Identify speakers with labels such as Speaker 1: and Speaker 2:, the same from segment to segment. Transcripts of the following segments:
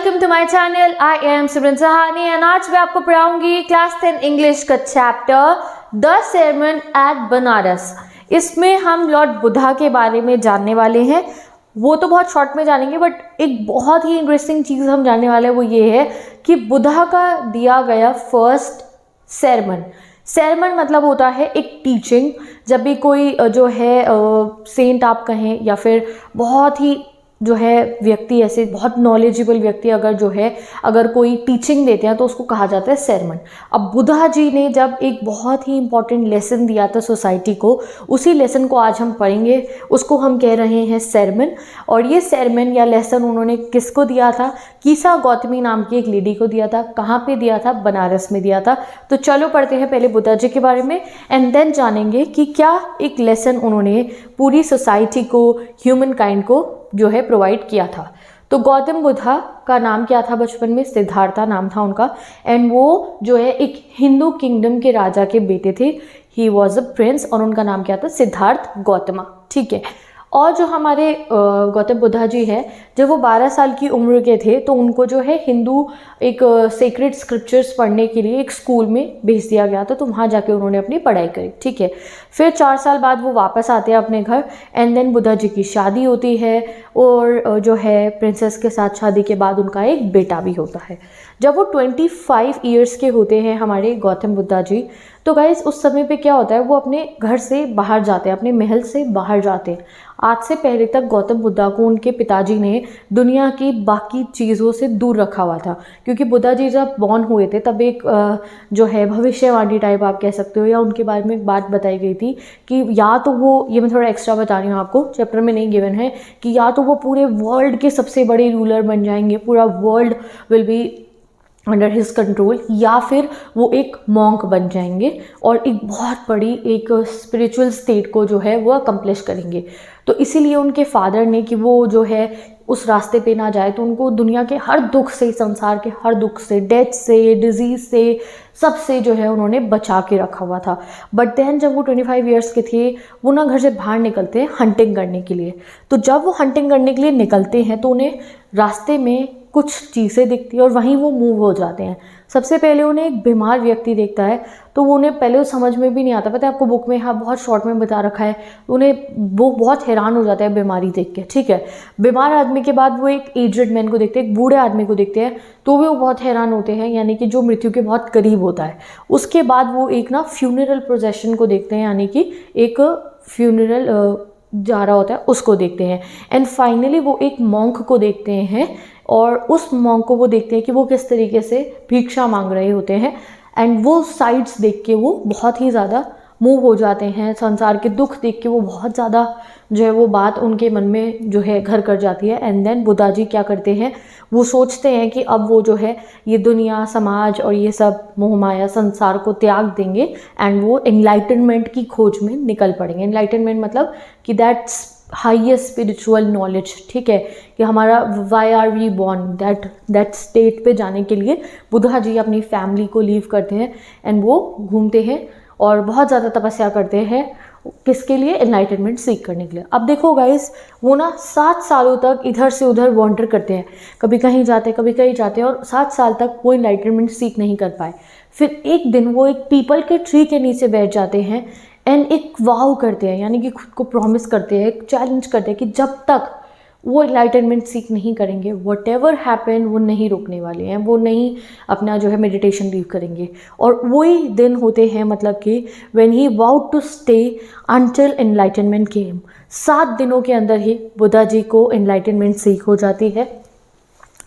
Speaker 1: Welcome to my channel. I am Simran Sahani and आज मैं आपको पढ़ाऊंगी क्लास 10 इंग्लिश का chapter the sermon at Benares. इसमें हम लॉर्ड बुद्धा के बारे में जानने वाले हैं। वो तो बहुत शॉर्ट में जानेंगे, बट एक बहुत ही इंटरेस्टिंग चीज़ हम जानने वाले हैं, वो ये है कि बुद्धा का दिया गया फर्स्ट sermon मतलब होता है एक टीचिंग। जब भी कोई जो है सेंट आप कहें या फिर बहुत ही जो है व्यक्ति, ऐसे बहुत नॉलेजेबल व्यक्ति अगर कोई टीचिंग देते हैं तो उसको कहा जाता है sermon। अब बुद्धा जी ने जब एक बहुत ही इंपॉर्टेंट लेसन दिया था सोसाइटी को, उसी लेसन को आज हम पढ़ेंगे, उसको हम कह रहे हैं sermon। और ये sermon या लेसन उन्होंने किसको दिया था? कीसा गौतमी नाम की एक लेडी को दिया था। कहाँ पे दिया था? बनारस में दिया था। तो चलो पढ़ते हैं पहले बुद्धा जी के बारे में एंड देन जानेंगे कि क्या एक लेसन उन्होंने पूरी सोसाइटी को, ह्यूमन काइंड को जो है प्रोवाइड किया था। तो गौतम बुद्धा का नाम क्या था बचपन में? सिद्धार्था नाम था उनका। एंड वो जो है एक हिंदू किंगडम के राजा के बेटे थे। ही वॉज अ प्रिंस और उनका नाम क्या था? सिद्धार्थ गौतमा। ठीक है। और जो हमारे गौतम बुद्धा जी हैं, जब वो 12 साल की उम्र के थे तो उनको जो है हिंदू एक सेक्रेड स्क्रिप्चर्स पढ़ने के लिए एक स्कूल में भेज दिया गया था। तो वहाँ जाके उन्होंने अपनी पढ़ाई करी। ठीक है। फिर 4 साल बाद वो वापस आते हैं अपने घर एंड देन बुद्धा जी की शादी होती है और जो है प्रिंसेस के साथ शादी के बाद उनका एक बेटा भी होता है। जब वो 25 ईयर्स के होते हैं हमारे गौतम बुद्धा जी, तो गाइस उस समय पे क्या होता है, वो अपने घर से बाहर जाते हैं, अपने महल से बाहर जाते हैं। आज से पहले तक गौतम बुद्धा को उनके पिताजी ने दुनिया की बाकी चीज़ों से दूर रखा हुआ था, क्योंकि बुद्धा जी जब बॉर्न हुए थे तब एक जो है भविष्यवाणी टाइप आप कह सकते हो, या उनके बारे में एक बात बताई गई थी कि या तो वो, ये मैं थोड़ा एक्स्ट्रा बता रही हूँ आपको, चैप्टर में नहीं गिवन है, कि या तो वो पूरे वर्ल्ड के सबसे बड़े रूलर बन जाएंगे, पूरा world will be under his control, या फिर वो एक मॉन्क बन जाएंगे और एक बहुत बड़ी एक स्पिरिचुअल स्टेट को जो है वो अकम्प्लिश करेंगे। तो इसीलिए उनके फादर ने कि वो जो है उस रास्ते पे ना जाए, तो उनको दुनिया के हर दुख से, संसार के हर दुख से, डेथ से, डिजीज़ से, सबसे जो है उन्होंने बचा के रखा हुआ था। बट देन जब वो 25 ईयर्स के थे, वो ना घर से बाहर निकलते हैं हंटिंग करने के लिए। तो जब वो हंटिंग करने के लिए निकलते हैं तो उन्हें रास्ते में कुछ चीज़ें दिखती है और वहीं वो मूव हो जाते हैं। सबसे पहले उन्हें एक बीमार व्यक्ति देखता है, तो वो उन्हें पहले समझ में भी नहीं आता। पता है आपको, बुक में यहाँ बहुत शॉर्ट में बता रखा है। उन्हें वो बहुत हैरान हो जाता है बीमारी देख के। ठीक है। बीमार आदमी के बाद वो एक एजड मैन को देखते हैं, एक बूढ़े आदमी को देखते हैं, तो वो बहुत हैरान होते हैं, यानी कि जो मृत्यु के बहुत करीब होता है। उसके बाद वो एक ना फ्यूनरल प्रोसेशन को देखते हैं, यानी कि एक फ्यूनरल जा रहा होता है, उसको देखते हैं। एंड फाइनली वो एक मॉन्क को देखते हैं और उस मॉन्क को वो देखते हैं कि वो किस तरीके से भिक्षा मांग रहे होते हैं। एंड वो साइड्स देख के वो बहुत ही ज़्यादा मूव हो जाते हैं। संसार के दुख देख के वो बहुत ज़्यादा जो है वो बात उनके मन में जो है घर कर जाती है। एंड देन बुद्धा जी क्या करते हैं, वो सोचते हैं कि अब वो जो है ये दुनिया, समाज और ये सब मोह माया संसार को त्याग देंगे एंड वो एनलाइटनमेंट की खोज में निकल पड़ेंगे। एनलाइटनमेंट मतलब कि दैट्स हाईएस्ट स्पिरिचुअल नॉलेज। ठीक है, कि हमारा why are we born, that state पे जाने के लिए बुद्धा जी अपनी फैमिली को लीव करते हैं एंड वो घूमते हैं और बहुत ज़्यादा तपस्या करते हैं। किसके लिए? एनलाइटनमेंट सीख करने के लिए। अब देखो गाइस, वो ना 7 सालों तक इधर से उधर वॉन्डर करते हैं, कभी कहीं जाते कभी कहीं जाते हैं, और 7 साल तक वो एनलाइटनमेंट सीख नहीं कर पाए। फिर एक दिन वो एक पीपल के ट्री के नीचे बैठ जाते हैं एंड एक वाव करते हैं, यानी कि खुद को प्रॉमिस करते हैं, एक चैलेंज करते हैं कि जब तक वो एनलाइटनमेंट सीख नहीं करेंगे, व्हाटएवर हैपन, वो नहीं रुकने वाले हैं, वो नहीं अपना जो है मेडिटेशन लीव करेंगे। और वही दिन होते हैं, मतलब कि when he would to stay until enlightenment came. 7 दिनों के अंदर ही बुद्धा जी को एनलाइटनमेंट सीख हो जाती है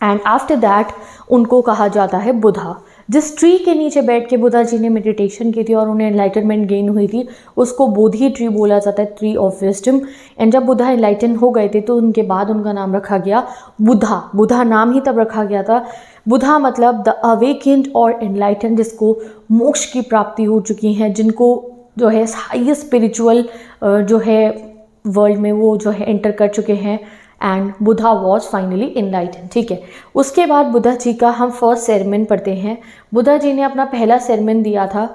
Speaker 1: एंड आफ्टर दैट उनको कहा जाता है बुद्धा। जिस ट्री के नीचे बैठ के बुद्धा जी ने मेडिटेशन की थी और उन्हें एनलाइटनमेंट गेन हुई थी, उसको बोधि ट्री बोला जाता है, ट्री ऑफ विजडम। एंड जब बुद्धा एनलाइटन हो गए थे तो उनके बाद उनका नाम रखा गया बुद्धा। बुद्धा नाम ही तब रखा गया था। बुद्धा मतलब द अवेकेंड और एनलाइटन, जिसको मोक्ष की प्राप्ति हो चुकी है, जिनको जो है हाईएस्ट स्पिरिचुअल जो है वर्ल्ड में वो जो है एंटर कर चुके हैं। And Buddha was finally enlighten. ठीक है। उसके बाद बुद्धा जी का हम फर्स्ट sermon पढ़ते हैं। बुद्धा जी ने अपना पहला sermon दिया था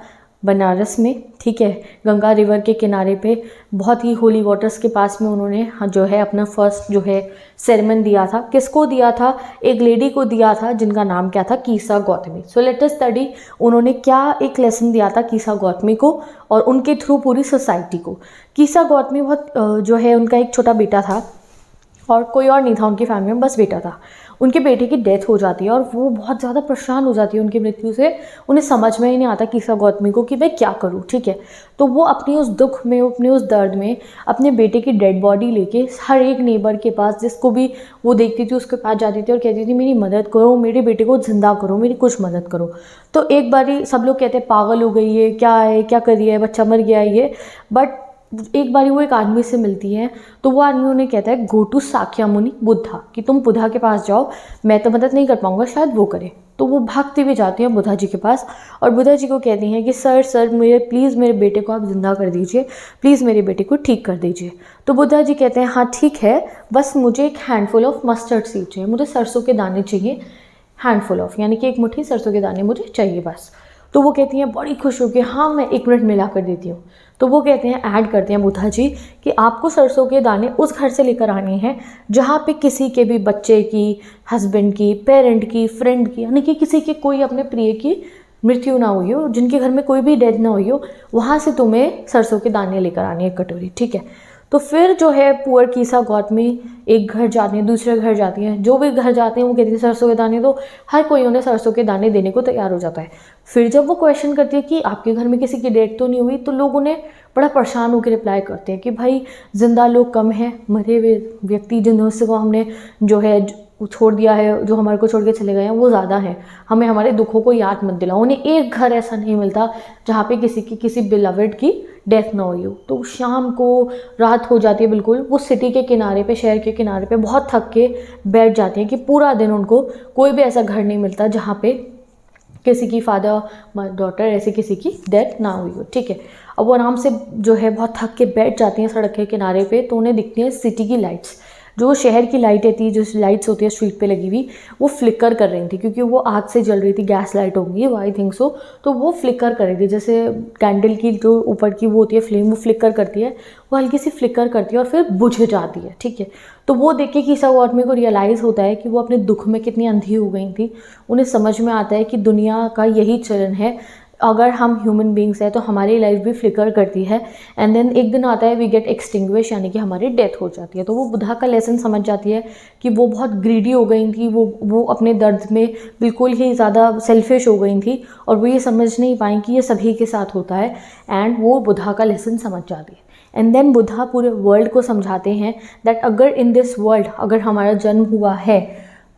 Speaker 1: बनारस में, ठीक है, गंगा रिवर के किनारे पे बहुत ही होली वाटर्स के पास में उन्होंने जो है अपना फर्स्ट जो है सेरेमन दिया था। किसको दिया था? एक लेडी को दिया था जिनका नाम क्या था? Kisa Gautami. So let us study उन्होंने क्या एक लेसन दिया था कीसा गौतमी को और उनके थ्रू पूरी सोसाइटी को। कीसा गौतमी बहुत जो है उनका एक छोटा बेटा था और कोई और नहीं था उनकी फैमिली में, बस बेटा था। उनके बेटे की डेथ हो जाती है और वो बहुत ज़्यादा परेशान हो जाती है उनकी मृत्यु से। उन्हें समझ में ही नहीं आता कीसा गौतमी को कि मैं क्या करूँ, ठीक है। तो वो अपनी उस दुख में, अपने उस दर्द में अपने बेटे की डेड बॉडी लेके हर एक नेबर के पास, जिसको भी वो देखती थी उसके पास जाती थी और कहती थी मेरी मदद करो, मेरे बेटे को जिंदा करो, मेरी कुछ मदद करो। तो एक बारी सब लोग कहते हैं पागल हो गई है, क्या है, क्या कर रही है, बच्चा मर गया है ये। बट एक बारी वो एक आदमी से मिलती है तो वो आदमी उन्हें कहता है गो टू साक्यामुनि बुद्धा, कि तुम बुद्धा के पास जाओ, मैं तो मदद नहीं कर पाऊंगा, शायद वो करे। तो वो भागती हुई जाती हैं बुद्धा जी के पास और बुद्धा जी को कहती हैं कि सर मेरे प्लीज़ मेरे बेटे को आप जिंदा कर दीजिए, प्लीज़ मेरे बेटे को ठीक कर दीजिए। तो बुद्धा जी कहते हैं हाँ ठीक है, बस मुझे एक हैंडफुल ऑफ मस्टर्ड सीड चाहिए, मुझे सरसों के दाने चाहिए, हैंडफुल ऑफ यानी कि एक मुट्ठी सरसों के दाने मुझे चाहिए बस। तो वो कहती हैं बड़ी खुश हो कि हाँ मैं 1 मिनट में ला कर देती हूँ। तो वो कहते हैं, ऐड करते हैं बुद्धा जी कि आपको सरसों के दाने उस घर से लेकर आने हैं जहाँ पे किसी के भी बच्चे की, हस्बैंड की, पेरेंट की, फ्रेंड की, यानी कि किसी के कोई अपने प्रिय की मृत्यु ना हुई हो, जिनके घर में कोई भी डेथ ना हुई हो, वहाँ से तुम्हें सरसों के दाने लेकर आने एक कटोरी, ठीक है। तो फिर जो है पुअर कीसा गौतमी एक घर जाती हैं, दूसरे घर जाती हैं, जो भी घर जाते हैं वो कहती है सरसों के दाने, तो हर कोई उन्हें सरसों के दाने देने को तैयार हो जाता है। फिर जब वो क्वेश्चन करती है कि आपके घर में किसी की डेथ तो नहीं हुई, तो लोग उन्हें बड़ा परेशान होकर रिप्लाई करते हैं कि भाई जिंदा लोग कम हैं, मरे हुए व्यक्ति जिनसे को हमने जो है छोड़ दिया है, जो हमारे को छोड़ के चले गए हैं वो ज़्यादा हैं, हमें हमारे दुखों को याद मत दिलाओ। उन्हें एक घर ऐसा नहीं मिलता जहाँ पे किसी बिलवेड की डेथ ना हुई हो। तो शाम को रात हो जाती है, बिल्कुल वो सिटी के किनारे पे, शहर के किनारे पे बहुत थक के बैठ जाती हैं कि पूरा दिन उनको कोई भी ऐसा घर नहीं मिलता जहाँ पे किसी की फादर डॉटर ऐसे किसी की डेथ ना हुई हो, ठीक है। अब वो आराम से जो है बहुत थक के बैठ जाती हैं सड़क के किनारे पे, तो उन्हें दिखती हैं सिटी की लाइट्स, जो शहर की लाइटें थी, जो लाइट्स होती है स्ट्रीट पे लगी हुई, वो फ्लिकर कर रही थी क्योंकि वो आग से जल रही थी, गैस लाइट होंगी वो, आई थिंक सो। तो वो फ्लिकर कर रही थी, जैसे कैंडल की जो ऊपर की वो होती है फ्लेम, वो फ्लिकर करती है, वो हल्की सी फ्लिकर करती है और फिर बुझ जाती है, ठीक है। तो वो देख के कीसा गौतमी को रियलाइज़ होता है कि वो अपने दुख में कितनी अंधी हो गई थी। उन्हें समझ में आता है कि दुनिया का यही चलन है, अगर हम ह्यूमन बींग्स हैं तो हमारी लाइफ भी फ्लिकर करती है, एंड देन एक दिन आता है वी गेट एक्सटिंग्विश, यानी कि हमारी डेथ हो जाती है। तो वो बुद्धा का लेसन समझ जाती है कि वो बहुत ग्रीडी हो गई थी, वो अपने दर्द में बिल्कुल ही ज़्यादा सेल्फिश हो गई थी और वो ये समझ नहीं पाई कि ये सभी के साथ होता है, एंड वो बुद्धा का लेसन समझ जाती है। एंड देन बुद्धा पूरे वर्ल्ड को समझाते हैं दैट अगर इन दिस वर्ल्ड अगर हमारा जन्म हुआ है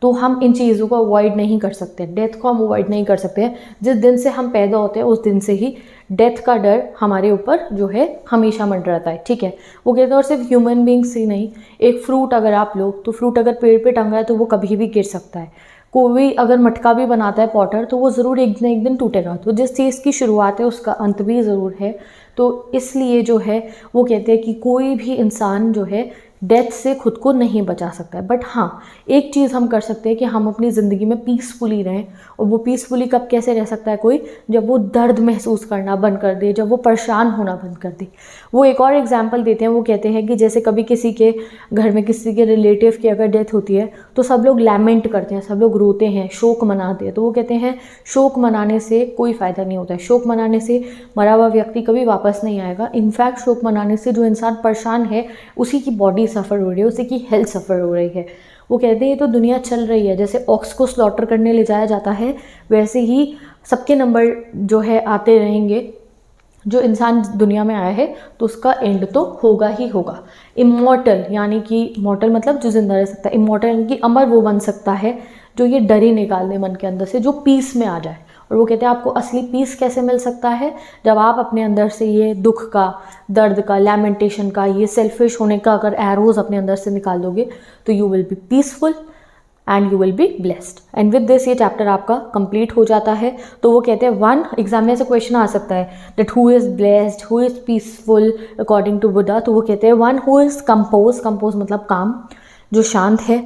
Speaker 1: तो हम इन चीज़ों को अवॉइड नहीं कर सकते, डेथ को हम अवॉइड नहीं कर सकते। जिस दिन से हम पैदा होते हैं उस दिन से ही डेथ का डर हमारे ऊपर जो है हमेशा मंडराता है, ठीक है। वो कहते हैं और सिर्फ ह्यूमन बींग्स ही नहीं, एक फ्रूट अगर आप लो तो फ्रूट अगर पेड़ पे टंगा है तो वो कभी भी गिर सकता है। कोई अगर मटका भी बनाता है पॉटर तो वो ज़रूर एक न एक दिन टूटेगा। तो जिस चीज़ की शुरुआत है उसका अंत भी ज़रूर है। तो इसलिए जो है वो कहते हैं कि कोई भी इंसान जो है डेथ से खुद को नहीं बचा सकता है। बट हाँ, एक चीज़ हम कर सकते हैं कि हम अपनी ज़िंदगी में पीसफुली रहें। और वो पीसफुली कब कैसे रह सकता है कोई? जब वो दर्द महसूस करना बंद कर दे, जब वो परेशान होना बंद कर दे। वो एक और एग्जांपल देते हैं, वो कहते हैं कि जैसे कभी किसी के घर में किसी के रिलेटिव की अगर डेथ होती है तो सब लोग लैमेंट करते हैं, सब लोग रोते हैं, शोक मनाते हैं। तो वो कहते हैं शोक मनाने से कोई फ़ायदा नहीं होता है, शोक मनाने से मरा हुआ व्यक्ति कभी वापस नहीं आएगा। इनफैक्ट शोक मनाने से जो इंसान परेशान है उसी की बॉडी सफ़र हो रही है, उसी की हेल्थ सफ़र हो रही है। वो कहते हैं ये तो दुनिया चल रही है, जैसे ऑक्स को स्लॉटर करने ले जाया जाता है वैसे ही सबके नंबर जो है आते रहेंगे। जो इंसान दुनिया में आया है तो उसका एंड तो होगा ही होगा। इमॉर्टल यानी कि मॉर्टल मतलब जो जिंदा रह सकता है, इमॉर्टल यानी कि अमर वो बन सकता है जो ये डर ही निकाल दे मन के अंदर से, जो पीस में आ जाए। और वो कहते हैं आपको असली पीस कैसे मिल सकता है? जब आप अपने अंदर से ये दुख का, दर्द का, लैमेंटेशन का, ये सेल्फिश होने का अगर एरोज अपने अंदर से निकाल दोगे तो you will be peaceful and you will be blessed. And with this ये चैप्टर आपका कंप्लीट हो जाता है। तो वो कहते हैं वन एग्जाम में ऐसा क्वेश्चन आ सकता है that who is blessed, who is peaceful according to Buddha. तो वो कहते हैं one who is compose, compose मतलब काम, जो शांत है,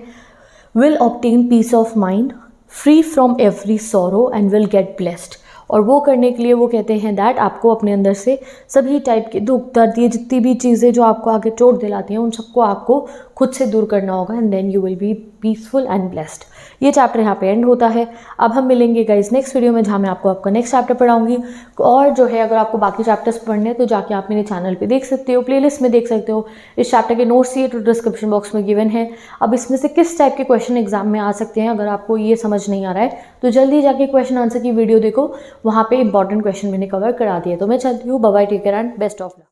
Speaker 1: will obtain peace of mind, free from every sorrow and will get blessed. और वो करने के लिए वो कहते हैं दैट आपको अपने अंदर से सभी टाइप के दुख दर्द, ये जितनी भी चीज़ें जो आपको आगे चोट दिलाती हैं उन सबको आपको खुद से दूर करना होगा, and then you will be peaceful and blessed. ये चैप्टर यहाँ पे एंड होता है। अब हम मिलेंगे गाइस नेक्स्ट वीडियो में, जहाँ मैं आपको आपका नेक्स्ट चैप्टर पढ़ाऊंगी। और जो है अगर आपको बाकी चैप्टर्स पढ़ने हैं तो जाके आप मेरे चैनल पे देख सकते हो, प्लेलिस्ट में देख सकते हो। इस चैप्टर के नोट्स ये तो डिस्क्रिप्शन बॉक्स में गिवन है। अब इसमें से किस टाइप के क्वेश्चन एग्जाम में आ सकते हैं, अगर आपको ये समझ नहीं आ रहा है तो जल्दी जाके क्वेश्चन आंसर की वीडियो देखो, वहाँ पे इंपॉर्टेंट क्वेश्चन मैंने कवर करा दिया। तो मैं चलती हूँ, bye bye, take care and best of luck.